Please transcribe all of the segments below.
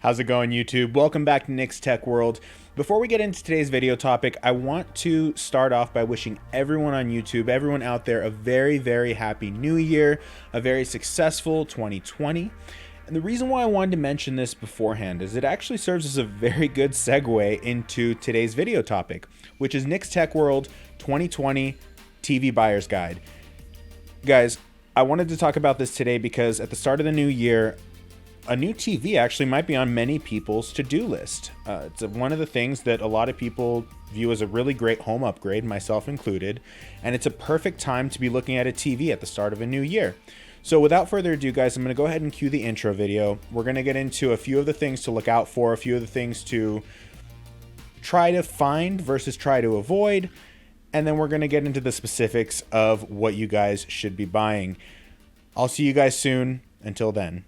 How's it going, YouTube? Welcome back to Nick's Tech World. Before we get into today's video topic, I want to start off by wishing everyone on YouTube, everyone out there, a very, very happy new year, a very successful 2020. And the reason why I wanted to mention this beforehand is it actually serves as a very good segue into today's video topic, which is Nick's Tech World 2020 TV Buyer's Guide. Guys, I wanted to talk about this today because at the start of the new year, a new TV actually might be on many people's to-do list. It's one of the things that a lot of people view as a really great home upgrade, myself included, and it's a perfect time to be looking at a TV at the start of a new year. So without further ado, guys, I'm going to go ahead and cue the intro video. We're going to get into a few of the things to look out for, a few of the things to try to find versus try to avoid, and then we're going to get into the specifics of what you guys should be buying. I'll see you guys soon. Until then.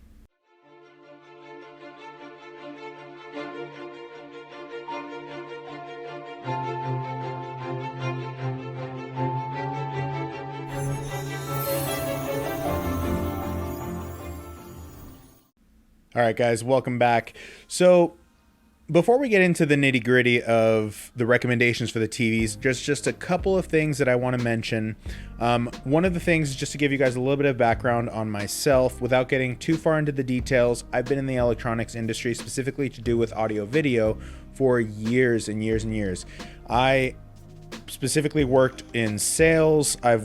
All right, guys, welcome back. So before we get into the nitty gritty of the recommendations for the TVs, just a couple of things that I want to mention. One of the things, just to give you guys a little bit of background on myself, without getting too far into the details, I've been in the electronics industry, specifically to do with audio video, for years and years and years. I specifically worked in sales, I've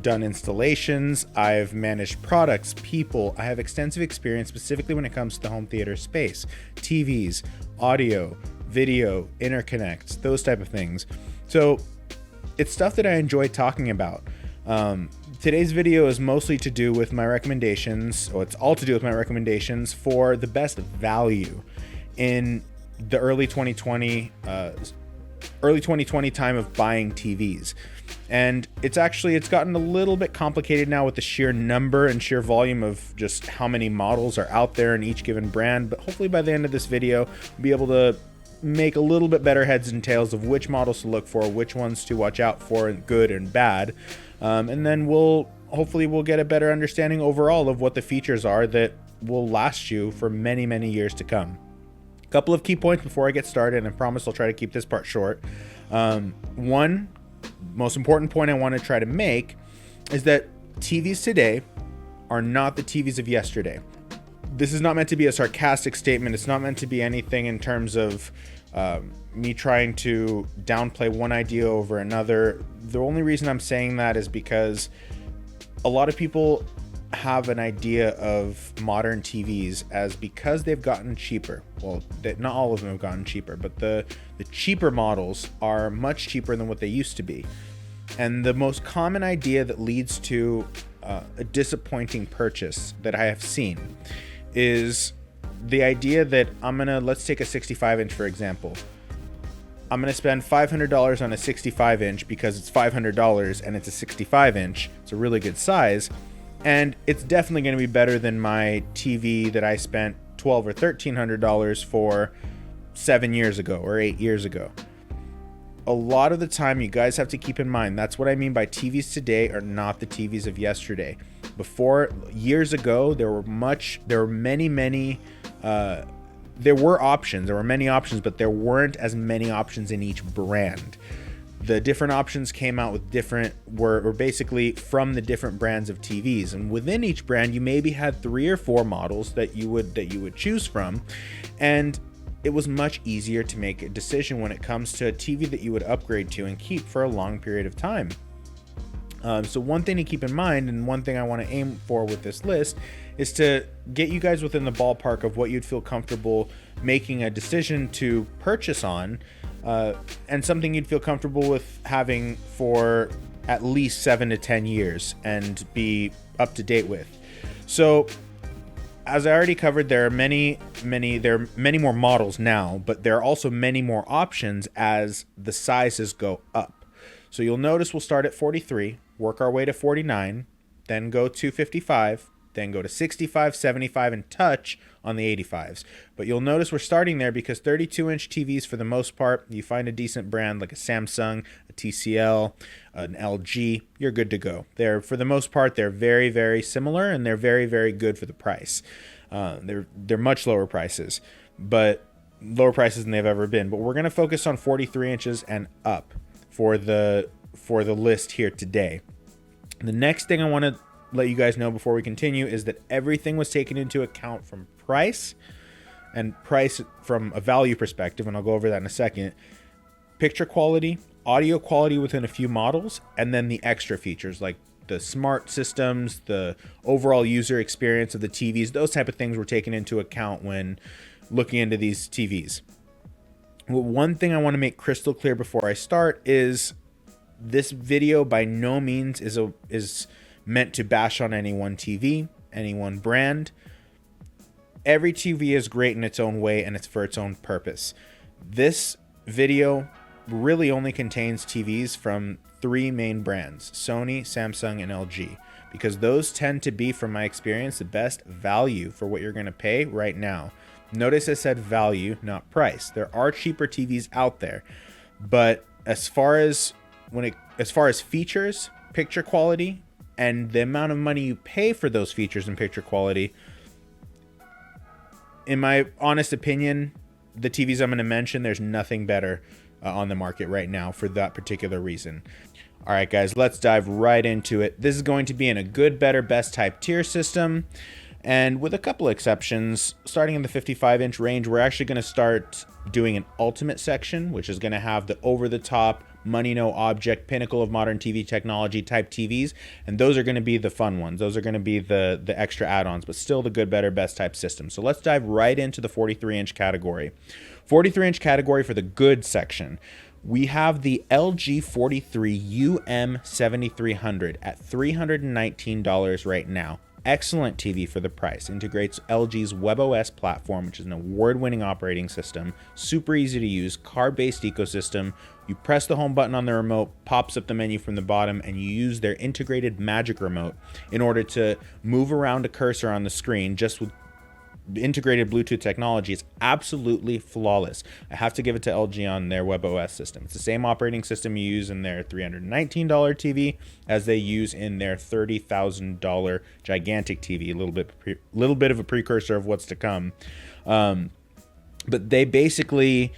done installations, I've managed products, people. I have extensive experience specifically when it comes to the home theater space, TVs, audio, video, interconnects, those type of things. So it's stuff that I enjoy talking about. Today's video is mostly to do with my recommendations, or it's all to do with my recommendations for the best value in the early 2020 time of buying TVs. And it's gotten a little bit complicated now with the sheer number and sheer volume of just how many models are out there in each given brand. But hopefully by the end of this video, we'll be able to make a little bit better heads and tails of which models to look for, which ones to watch out for, good and bad. And then we'll get a better understanding overall of what the features are that will last you for many, many years to come. Couple of key points before I get started, and I promise I'll try to keep this part short. One most important point I want to try to make is that TVs today are not the TVs of yesterday. This is not meant to be a sarcastic statement. It's not meant to be anything in terms of me trying to downplay one idea over another. The only reason I'm saying that is because a lot of people have an idea of modern TVs as because they've gotten cheaper. Well, not all of them have gotten cheaper, but the cheaper models are much cheaper than what they used to be. And the most common idea that leads to a disappointing purchase that I have seen is the idea that let's take a 65-inch for example. I'm going to spend $500 on a 65-inch because it's $500 and it's a 65-inch. It's a really good size. And it's definitely going to be better than my TV that I spent $1,200 or $1,300 for 7 years ago or 8 years ago. A lot of the time, you guys have to keep in mind, that's what I mean by TVs today are not the TVs of yesterday. Years ago, there were many options, but there weren't as many options in each brand. The different options came out with were basically from the different brands of TVs, and within each brand you maybe had 3 or 4 models that you would choose from, and it was much easier to make a decision when it comes to a TV that you would upgrade to and keep for a long period of time. So one thing to keep in mind, and one thing I want to aim for with this list, is to get you guys within the ballpark of what you'd feel comfortable making a decision to purchase on, and something you'd feel comfortable with having for at least 7 to 10 years and be up to date with. So as I already covered, there are many more models now, but there are also many more options as the sizes go up. So you'll notice we'll start at 43, work our way to 49, then go to 55, then go to 65, 75, and touch on the 85s. But you'll notice we're starting there because 32-inch TVs, for the most part, you find a decent brand like a Samsung, a TCL, an LG, you're good to go. For the most part, they're very, very similar, and they're very, very good for the price. They're much lower prices, but lower prices than they've ever been. But we're going to focus on 43 inches and up for the list here today. The next thing I want to let you guys know before we continue is that everything was taken into account from price, and price from a value perspective, and I'll go over that in a second. Picture quality, audio quality within a few models, and then the extra features like the smart systems, the overall user experience of the TVs. Those type of things were taken into account when looking into these TVs. Well, one thing I want to make crystal clear before I start is this video by no means is meant to bash on any one TV, any one brand. Every TV is great in its own way, and it's for its own purpose. This video really only contains TVs from 3 main brands: Sony, Samsung, and LG, because those tend to be, from my experience, the best value for what you're going to pay right now. Notice I said value, not price. There are cheaper TVs out there, but as far as features, picture quality, and the amount of money you pay for those features and picture quality, in my honest opinion, the TVs I'm going to mention, there's nothing better on the market right now for that particular reason. All right, guys, let's dive right into it. This is going to be in a good, better, best type tier system. And with a couple of exceptions, starting in the 55-inch range, we're actually going to start doing an ultimate section, which is going to have the over-the-top, money no object, pinnacle of modern TV technology type TVs, and those are going to be the fun ones. Those are going to be the extra add-ons, but still the good, better, best type system. So let's dive right into the 43-inch category. 43-inch category for the good section. We have the LG 43 UM7300 at $319 right now. Excellent TV for the price. Integrates LG's WebOS platform, which is an award-winning operating system. Super easy to use, card-based ecosystem. You press the home button on the remote, pops up the menu from the bottom, and you use their integrated Magic Remote in order to move around a cursor on the screen just with integrated Bluetooth technology. It's absolutely flawless. I have to give it to LG on their WebOS system. It's the same operating system you use in their $319 TV as they use in their $30,000 gigantic TV. A little bit of a precursor of what's to come. But they basically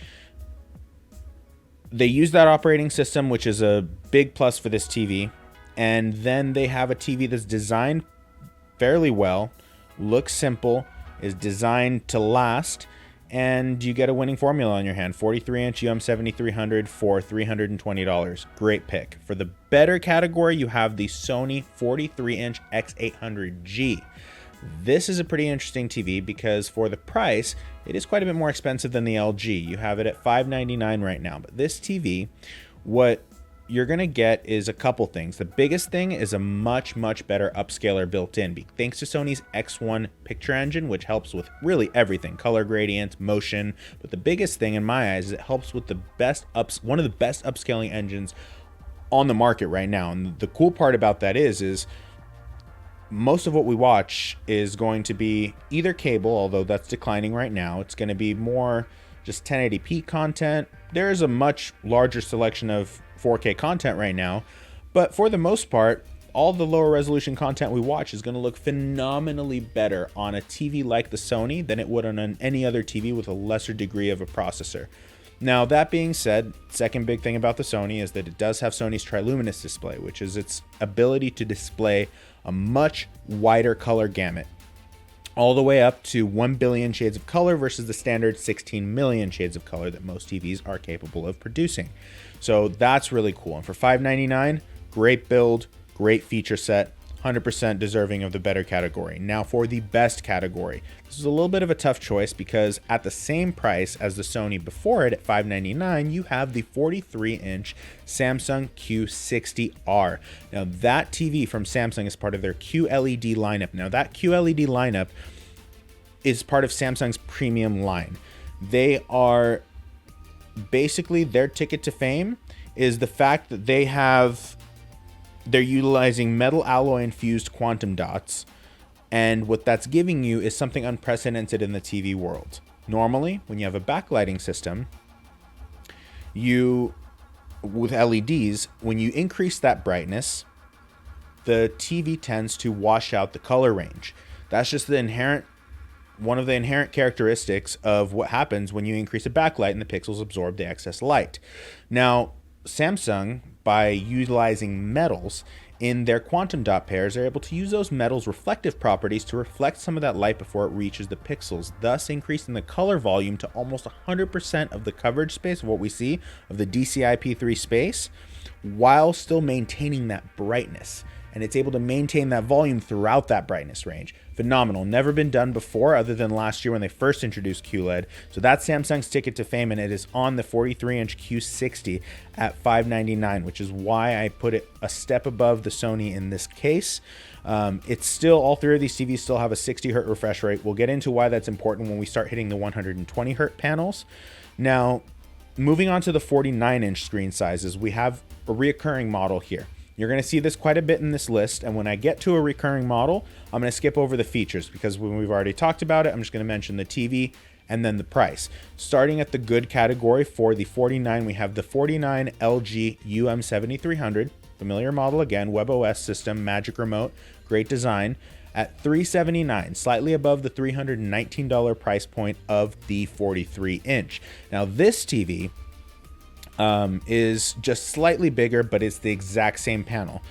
use that operating system, which is a big plus for this TV. And then they have a TV that's designed fairly well, looks simple, is designed to last, and you get a winning formula on your hand. 43-inch UM7300 for $320. Great pick. For the better category, you have the Sony 43-inch X800G. This is a pretty interesting TV because for the price, it is quite a bit more expensive than the LG. You have it at $599 right now. But this TV, what you're going to get is a couple things. The biggest thing is a much, much better upscaler built in, thanks to Sony's X1 picture engine, which helps with really everything, color gradients, motion. But the biggest thing in my eyes is it helps with one of the best upscaling engines on the market right now. And the cool part about that is most of what we watch is going to be either cable, although that's declining right now. It's going to be more just 1080p content. There is a much larger selection of 4K content right now, but for the most part, all the lower resolution content we watch is going to look phenomenally better on a TV like the Sony than it would on any other TV with a lesser degree of a processor. Now, that being said, second big thing about the Sony is that it does have Sony's Triluminous display, which is its ability to display a much wider color gamut, all the way up to 1 billion shades of color versus the standard 16 million shades of color that most TVs are capable of producing. So that's really cool. And for $599, great build, great feature set, 100% deserving of the better category. Now for the best category. This is a little bit of a tough choice because at the same price as the Sony before it at $599, you have the 43-inch Samsung Q60R. Now that TV from Samsung is part of their QLED lineup. Now that QLED lineup is part of Samsung's premium line. They are basically, their ticket to fame is the fact that they're utilizing metal alloy infused quantum dots, and what that's giving you is something unprecedented in the TV world. Normally, when you have a backlighting system, with LEDs, when you increase that brightness, the TV tends to wash out the color range. That's just the inherent one of the inherent characteristics of what happens when you increase a backlight and the pixels absorb the excess light. Now, Samsung, by utilizing metals in their quantum dot pairs, are able to use those metals' reflective properties to reflect some of that light before it reaches the pixels, thus increasing the color volume to almost 100% of the coverage space of what we see of the DCI-P3 space, while still maintaining that brightness. And it's able to maintain that volume throughout that brightness range. Phenomenal. Never been done before other than last year when they first introduced QLED. So that's Samsung's ticket to fame, and it is on the 43-inch Q60 at $599, which is why I put it a step above the Sony in this case. It's still, all three of these TVs still have a 60 Hz refresh rate. We'll get into why that's important when we start hitting the 120 Hz panels. Now, moving on to the 49-inch screen sizes, we have a reoccurring model here. You're going to see this quite a bit in this list, and when I get to a recurring model, I'm going to skip over the features because when we've already talked about it, I'm just going to mention the TV and then the price. Starting at the good category for the 49, we have the 49 LG UM7300, familiar model again, WebOS system, Magic Remote, great design, at $379, slightly above the $319 price point of the 43-inch. Now this TV is just slightly bigger, but it's the exact same panel.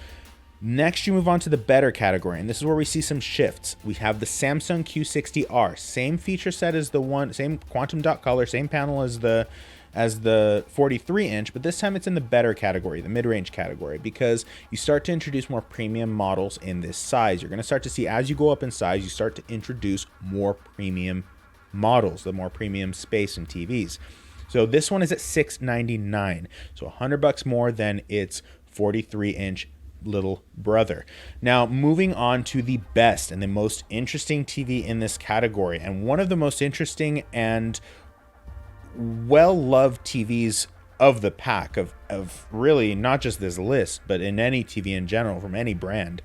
Next, you move on to the better category, and this is where we see some shifts. We have the Samsung Q60R, same feature set as the one, same quantum dot color, same panel as the 43-inch, but this time it's in the better category, the mid-range category, because you start to introduce more premium models in this size. You're going to start to see, as you go up in size, you start to introduce more premium models, the more premium space in TVs. So this one is at $699, so $100 more than its 43-inch little brother. Now, moving on to the best and the most interesting TV in this category, and one of the most interesting and well-loved TVs of the pack, of really not just this list, but in any TV in general from any brand.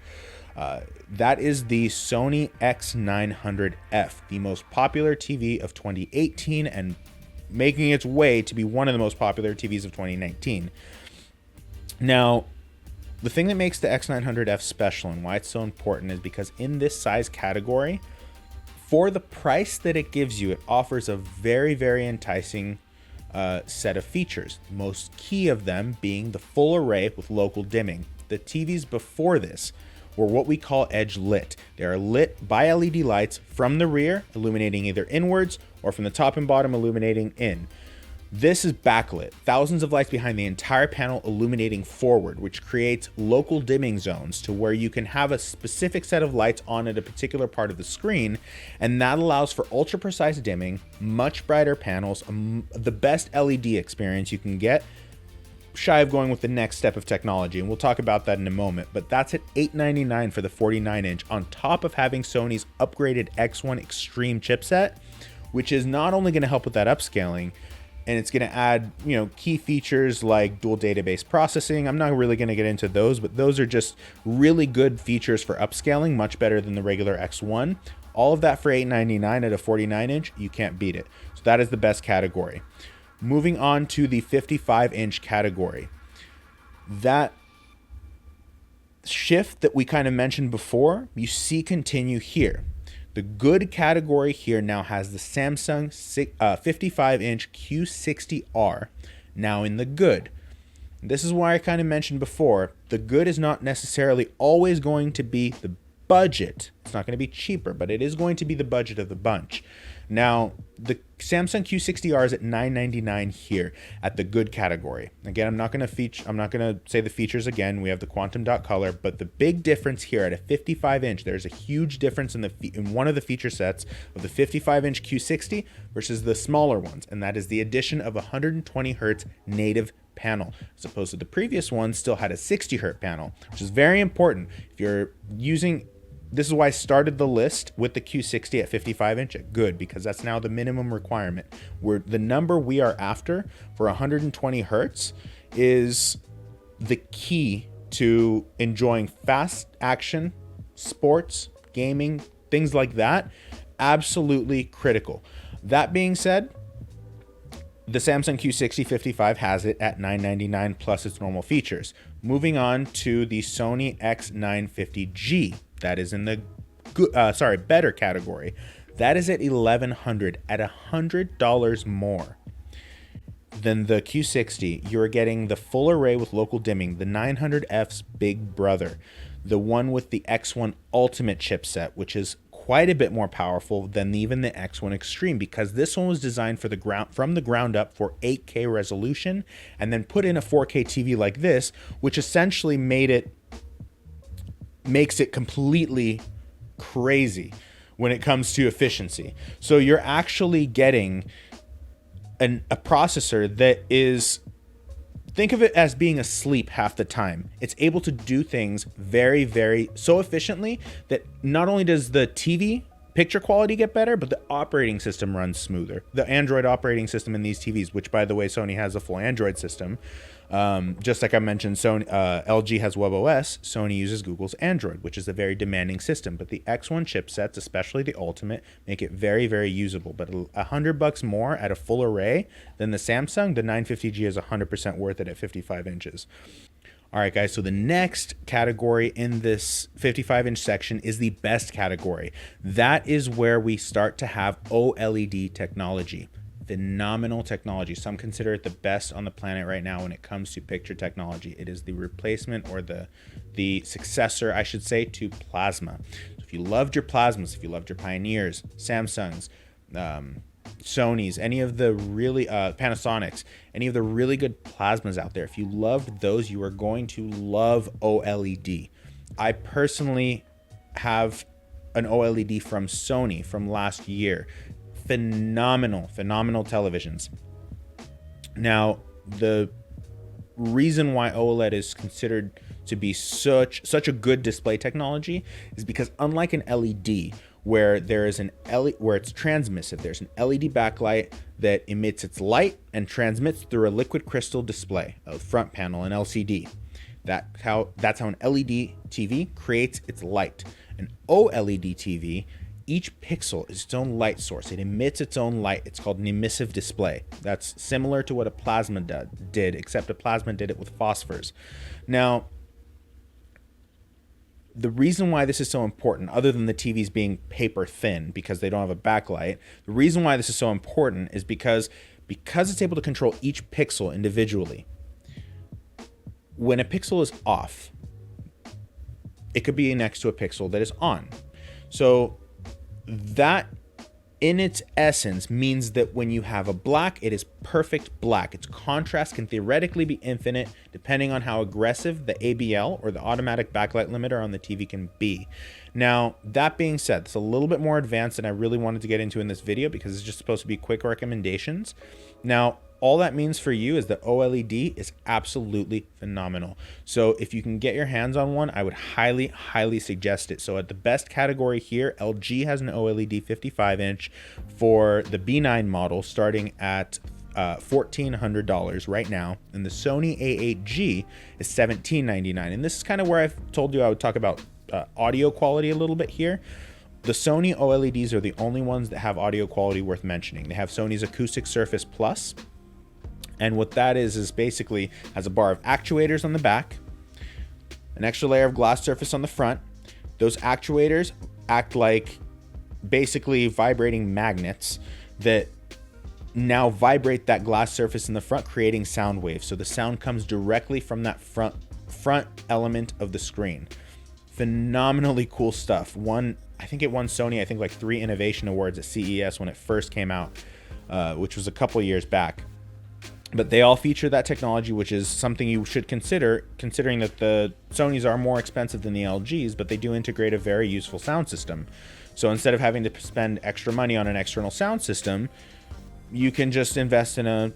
That is the Sony X900F, the most popular TV of 2018 and making its way to be one of the most popular TVs of 2019. Now, the thing that makes the X900F special and why it's so important is because in this size category, for the price that it gives you, it offers a very, very enticing set of features. Most key of them being the full array with local dimming. The TVs before this were what we call edge lit. They are lit by LED lights from the rear, illuminating either inwards or from the top and bottom, illuminating in. This is backlit, thousands of lights behind the entire panel illuminating forward, which creates local dimming zones to where you can have a specific set of lights on at a particular part of the screen, and that allows for ultra precise dimming, much brighter panels, the best LED experience you can get, shy of going with the next step of technology, and we'll talk about that in a moment. But that's at $899 for the 49-inch, on top of having Sony's upgraded X1 Extreme chipset, which is not only going to help with that upscaling, and it's going to add, key features like dual database processing. I'm not really going to get into those, but those are just really good features for upscaling, much better than the regular X1. All of that for $899 at a 49-inch, you can't beat it. So that is the best category. Moving on to the 55-inch category. That shift that we kind of mentioned before, you see continue here. The good category here now has the Samsung 55-inch Q60R now in the good. This is why I kind of mentioned before, the good is not necessarily always going to be the budget. It's not going to be cheaper, but it is going to be the budget of the bunch. Now, the Samsung Q60R is at $999 here at the good category. Again, I'm not going to say the features again. We have the quantum dot color, but the big difference here at a 55-inch, there's a huge difference in one of the feature sets of the 55-inch Q60 versus the smaller ones, and that is the addition of a 120 Hz native panel, as opposed to the previous one still had a 60 Hz panel, which is very important. If you're using, this is why I started the list with the Q60 at 55-inch at good, because that's now the minimum requirement. Where the number we are after for 120 Hz is the key to enjoying fast action, sports, gaming, things like that. Absolutely critical. That being said, the Samsung Q60-55 has it at $999 plus its normal features. Moving on to the Sony X950G. That is in the better category. That is at $1,100, at $100 more than the Q60. You're getting the full array with local dimming, the 900F's big brother, the one with the X1 Ultimate chipset, which is quite a bit more powerful than even the X1 Extreme, because this one was designed for from the ground up for 8K resolution, and then put in a 4K TV like this, which essentially makes it completely crazy when it comes to efficiency. So you're actually getting a processor that is, think of it as being asleep half the time. It's able to do things very, very so efficiently that not only does the TV picture quality get better, but the operating system runs smoother. The Android operating system in these TVs, which by the way, Sony has a full Android system. Just like I mentioned, LG has WebOS. Sony uses Google's Android, which is a very demanding system. But the X1 chipsets, especially the Ultimate, make it very, very usable. But $100 more at a full array than the Samsung, the 950G is 100% worth it at 55 inches. All right, guys, so the next category in this 55-inch section is the best category. That is where we start to have OLED technology. Phenomenal technology. Some consider it the best on the planet right now when it comes to picture technology. It is the replacement, or the successor, I should say, to plasma. So if you loved your plasmas, if you loved your Pioneers, Samsungs, Sonys, any of the really Panasonics, any of the really good plasmas out there, if you loved those, you are going to love OLED. I personally have an OLED from Sony from last year. Phenomenal televisions. Now, the reason why OLED is considered to be such a good display technology is because, unlike an LED, where there is where it's transmissive, there's an LED backlight that emits its light and transmits through a liquid crystal display, a front panel, an LCD. That's how an LED TV creates its light. An OLED TV, each pixel is its own light source. It emits its own light. It's called an emissive display. That's similar to what a plasma did, except a plasma did it with phosphors. Now, the reason why this is so important, other than the TVs being paper thin because they don't have a backlight, the reason why this is so important is because it's able to control each pixel individually. When a pixel is off, it could be next to a pixel that is on. So that in its essence means that when you have a black, it is perfect black. Its contrast can theoretically be infinite depending on how aggressive the ABL, or the automatic backlight limiter, on the TV can be. Now, that being said, it's a little bit more advanced than I really wanted to get into in this video because it's just supposed to be quick recommendations. Now, all that means for you is that OLED is absolutely phenomenal. So if you can get your hands on one, I would highly suggest it. So at the best category here, LG has an OLED 55-inch for the B9 model, starting at $1,400 right now, and the Sony A8G is $1,799. And this is kind of where I've told you I would talk about audio quality a little bit here. The Sony OLEDs are the only ones that have audio quality worth mentioning. They have Sony's Acoustic Surface Plus. And what that is basically has a bar of actuators on the back, an extra layer of glass surface on the front. Those actuators act like basically vibrating magnets that now vibrate that glass surface in the front, creating sound waves. So the sound comes directly from that front element of the screen. Phenomenally cool stuff. I think it won Sony, like 3 innovation awards at CES when it first came out, which was a couple years back. But they all feature that technology, which is something you should consider, considering that the Sonys are more expensive than the LGs, but they do integrate a very useful sound system. So instead of having to spend extra money on an external sound system, you can just invest in an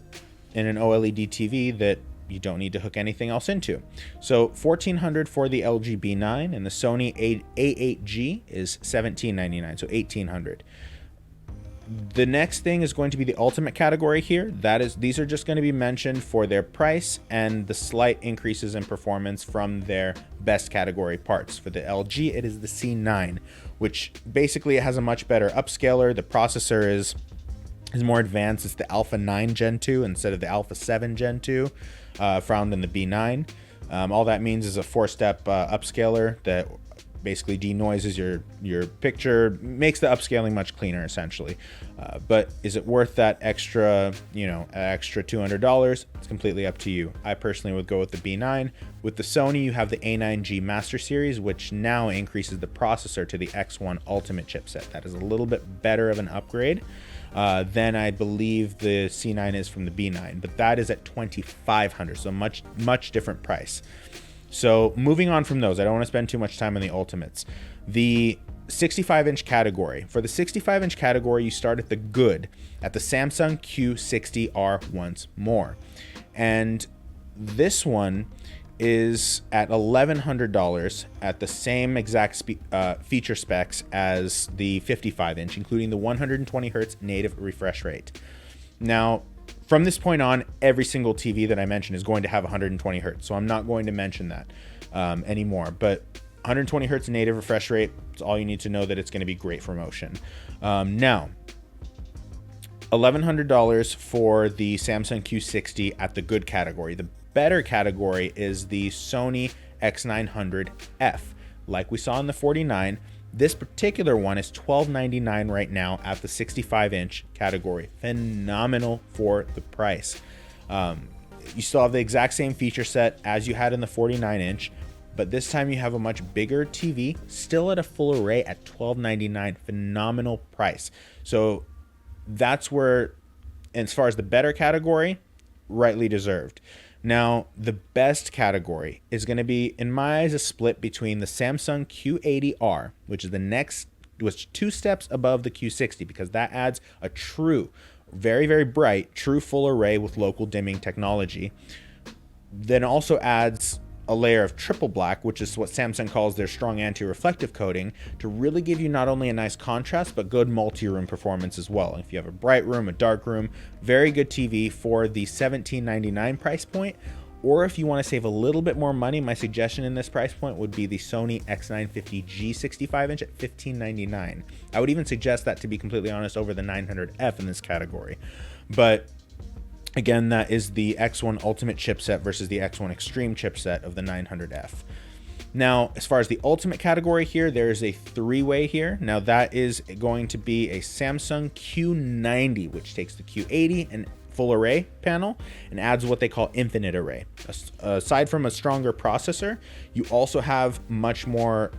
OLED TV that you don't need to hook anything else into. So $1,400 for the LG B9, and the Sony A8G is $1,799, so $1,800. The next thing is going to be the ultimate category here. These are just going to be mentioned for their price and the slight increases in performance from their best category parts. For the LG, it is the C9, which basically has a much better upscaler. The processor is more advanced. It's the Alpha 9 Gen 2 instead of the Alpha 7 Gen 2 found in the B9. All that means is a 4-step upscaler that basically denoises your picture, makes the upscaling much cleaner essentially. But is it worth that extra, extra $200? It's completely up to you. I personally would go with the B9. With the Sony, you have the A9G Master Series, which now increases the processor to the X1 Ultimate chipset. That is a little bit better of an upgrade than I believe the C9 is from the B9, but that is at $2,500, so much different price. So moving on from those, I don't want to spend too much time on the Ultimates. The 65-inch category. For the 65-inch category, you start at the good, at the Samsung Q60R once more. And this one is at $1,100 at the same exact feature specs as the 55-inch, including the 120 Hz native refresh rate. Now, from this point on, every single TV that I mention is going to have 120 Hz, so I'm not going to mention that anymore. But 120 Hz native refresh rate, it's all you need to know that it's going to be great for motion. Now, $1,100 for the Samsung Q60 at the good category. The better category is the Sony X900F. Like we saw in the 49, this particular one is $1,299 right now at the 65-inch category. Phenomenal for the price. You still have the exact same feature set as you had in the 49-inch, but this time you have a much bigger TV, still at a full array at $1,299. Phenomenal price. So that's where, as far as the better category, rightly deserved. Now, the best category is going to be, in my eyes, a split between the Samsung Q80R, which was 2 steps above the Q60, because that adds a true, very, very bright, true full array with local dimming technology. Then also adds a layer of triple black, which is what Samsung calls their strong anti-reflective coating, to really give you not only a nice contrast, but good multi-room performance as well. If you have a bright room, a dark room, very good TV for the $1,799 price point. Or if you want to save a little bit more money, my suggestion in this price point would be the Sony X950G 65-inch at $1,599. I would even suggest that, to be completely honest, over the 900F in this category. But again, that is the X1 Ultimate chipset versus the X1 Extreme chipset of the 900F. Now, as far as the Ultimate category here, there's a 3-way here. Now, that is going to be a Samsung Q90, which takes the Q80 and full array panel and adds what they call infinite array. Aside from a stronger processor, you also have many more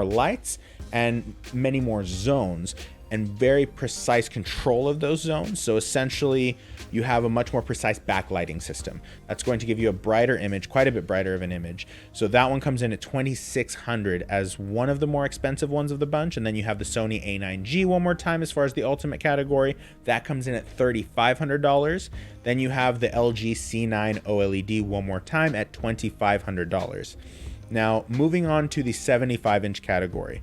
lights and many more zones, and very precise control of those zones. So essentially, you have a much more precise backlighting system. That's going to give you a brighter image, quite a bit brighter of an image. So that one comes in at $2,600 as one of the more expensive ones of the bunch. And then you have the Sony A9G one more time as far as the Ultimate category. That comes in at $3,500. Then you have the LG C9 OLED one more time at $2,500. Now, moving on to the 75-inch category.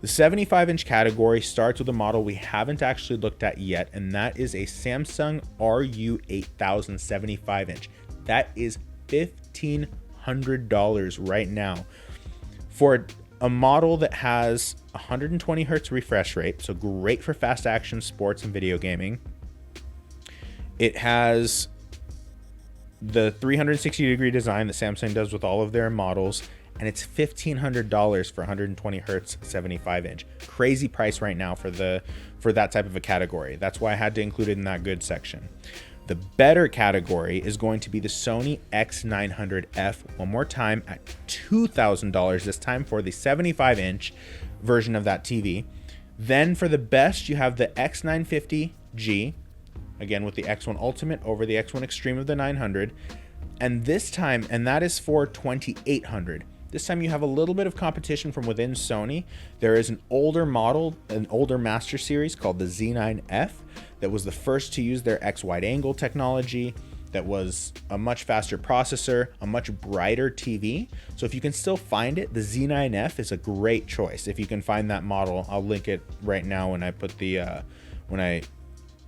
The 75-inch category starts with a model we haven't actually looked at yet, and that is a Samsung RU8000 75-inch. That is $1,500 right now. For a model that has 120 Hz refresh rate, so great for fast action sports and video gaming. It has the 360-degree design that Samsung does with all of their models, and it's $1,500 for 120 Hz 75-inch. Crazy price right now for that type of a category. That's why I had to include it in that good section. The better category is going to be the Sony X900F one more time at $2,000 this time for the 75-inch version of that TV. Then for the best, you have the X950G, again with the X1 Ultimate over the X1 Extreme of the 900. And this time, and that is for $2,800. This time you have a little bit of competition from within Sony. There is an older model, an older Master Series called the Z9F that was the first to use their X wide angle technology, that was a much faster processor, a much brighter TV. So if you can still find it, the Z9F is a great choice. If you can find that model, I'll link it right now when I put when I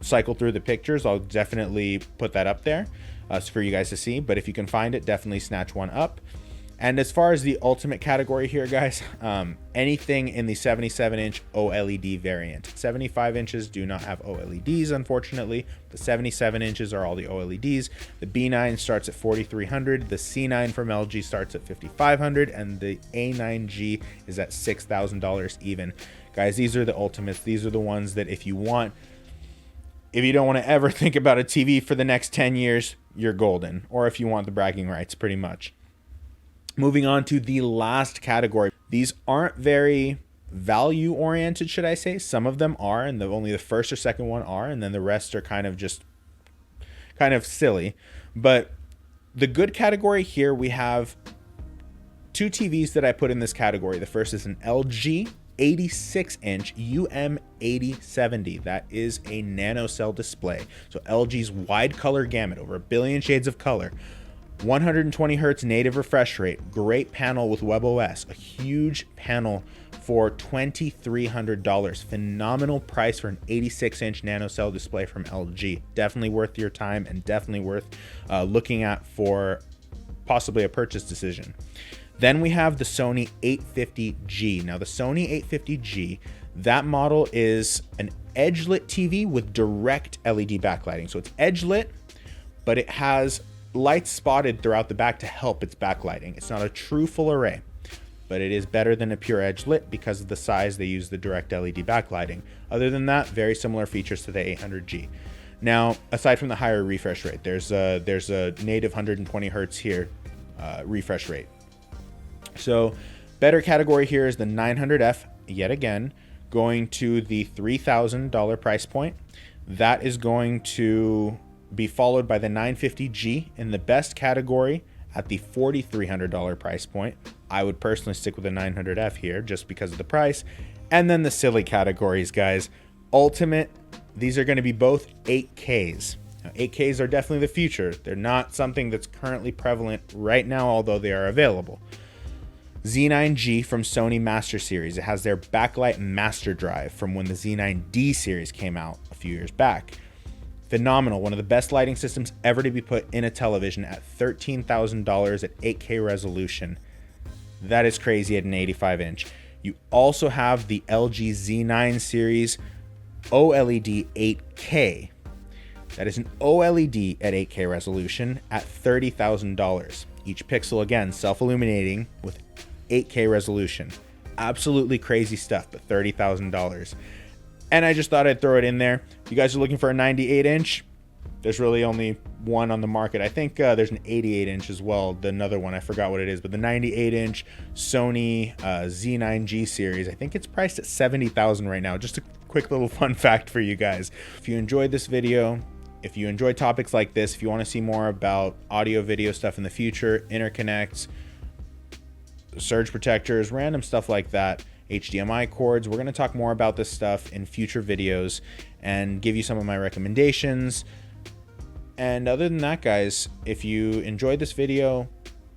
cycle through the pictures, I'll definitely put that up there for you guys to see. But if you can find it, definitely snatch one up. And as far as the ultimate category here, guys, anything in the 77-inch OLED variant. 75 inches do not have OLEDs, unfortunately. The 77 inches are all the OLEDs. The B9 starts at $4,300. The C9 from LG starts at $5,500, and the A9G is at $6,000 even. Guys, these are the ultimates. These are the ones that if you don't want to ever think about a TV for the next 10 years, you're golden. Or if you want the bragging rights, pretty much. Moving on to the last category. These aren't very value oriented, should I say. Some of them are, and only the first or second one are, and then the rest are kind of silly. But the good category here, we have two TVs that I put in this category. The first is an LG 86-inch UM8070. That is a nanocell display. So LG's wide color gamut, over 1 billion shades of color. 120 hertz native refresh rate, great panel with WebOS, a huge panel for $2,300. Phenomenal price for an 86-inch nanocell display from LG. Definitely worth your time and definitely worth looking at for possibly a purchase decision. Then we have the Sony 850G. Now the Sony 850G, that model is an edge-lit TV with direct LED backlighting. So it's edge-lit, but it has lights spotted throughout the back to help its backlighting. It's not a true full array, but it is better than a pure edge lit because of the size they use the direct LED backlighting. Other than that, very similar features to the 800G. Now, aside from the higher refresh rate, there's a native 120 hertz here refresh rate. So better category here is the 900F, yet again, going to the $3,000 price point. That is going to be followed by the 950G in the best category at the $4,300 price point. I would personally stick with the 900F here just because of the price. And then the silly categories, guys. Ultimate, these are going to be both 8Ks. Now, 8Ks are definitely the future. They're not something that's currently prevalent right now, although they are available. Z9G from Sony Master Series. It has their backlight master drive from when the Z9D series came out a few years back. Phenomenal, one of the best lighting systems ever to be put in a television at $13,000 at 8K resolution. That is crazy at an 85-inch. You also have the LG Z9 series OLED 8K. That is an OLED at 8K resolution at $30,000. Each pixel, again, self-illuminating with 8K resolution. Absolutely crazy stuff, but $30,000. And I just thought I'd throw it in there. If you guys are looking for a 98-inch, there's really only one on the market. I think there's an 88-inch as well. Another one, I forgot what it is, but the 98-inch Sony Z9G series, I think it's priced at $70,000 right now. Just a quick little fun fact for you guys. If you enjoyed this video, if you enjoy topics like this, if you want to see more about audio video stuff in the future, interconnects, surge protectors, random stuff like that, HDMI cords, we're going to talk more about this stuff in future videos and give you some of my recommendations. And other than that, guys, if you enjoyed this video,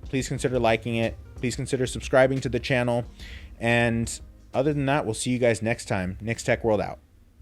please consider liking it. Please consider subscribing to the channel. And other than that, we'll see you guys next time. Nick's Tech World out.